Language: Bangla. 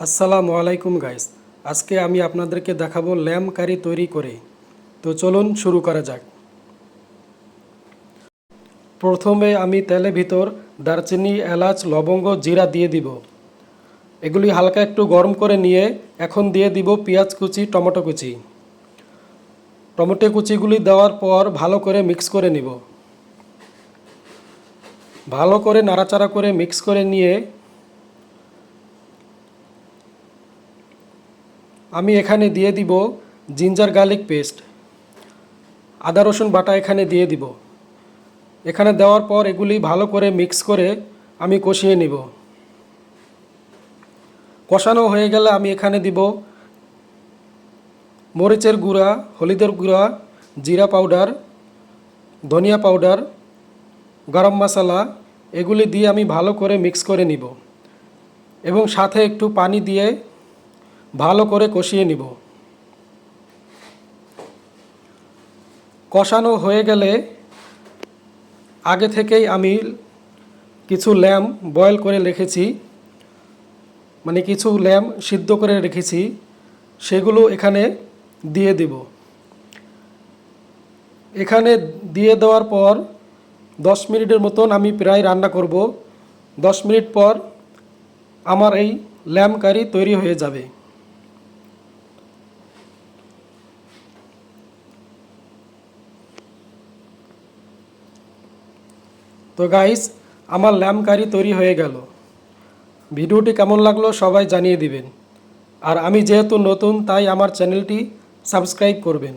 আসসালামু আলাইকুম গাইস। আজকে আমি আপনাদেরকে দেখাবো ল্যাম্ব কারি তৈরি করে। তো চলুন শুরু করা যাক। প্রথমে আমি তেলের ভিতর দারচিনি, এলাচ, লবঙ্গ, জিরা দিয়ে দিব। এগুলি হালকা একটু গরম করে নিয়ে এখন দিয়ে দিব পেঁয়াজ কুচি, টমেটো কুচি। টমেটো কুচিগুলি দেওয়ার পর ভালো করে মিক্স করে নিব। ভালো করে নাড়াচাড়া করে মিক্স করে নিয়ে আমি এখানে দিয়ে দিব জিঞ্জার গার্লিক পেস্ট, আদা রসুন বাটা এখানে দিয়ে দিব। এখানে দেওয়ার পর এগুলি ভালো করে মিক্স করে আমি কষিয়ে নিব। কষানো হয়ে গেলে আমি এখানে দিব মরিচের গুঁড়া, হলুদের গুঁড়া, জিরা পাউডার, ধনিয়া পাউডার, গরম মশলা। এগুলি দিয়ে আমি ভালো করে মিক্স করে নিব এবং সাথে একটু পানি দিয়ে ভালো করে কষিয়ে নিব। কষানো হয়ে গেলে আগে থেকেই আমি কিছু ল্যাম্ব বয়েল করে রেখেছি, কিছু ল্যাম্ব সিদ্ধ করে রেখেছি, সেগুলো এখানে দিয়ে দেব। এখানে দিয়ে দেওয়ার পর 10 মিনিটের মতন আমি প্রায় রান্না করব। 10 মিনিট পর আমার এই ল্যাম্ব কারি তৈরি হয়ে যাবে। তো গাইস, আমার ল্যাম্ব কারি তৈরি হয়ে গেল। ভিডিওটি কেমন লাগলো সবাই জানিয়ে দিবেন। আর আমি যেহেতু নতুন, তাই আমার চ্যানেলটি সাবস্ক্রাইব করবেন।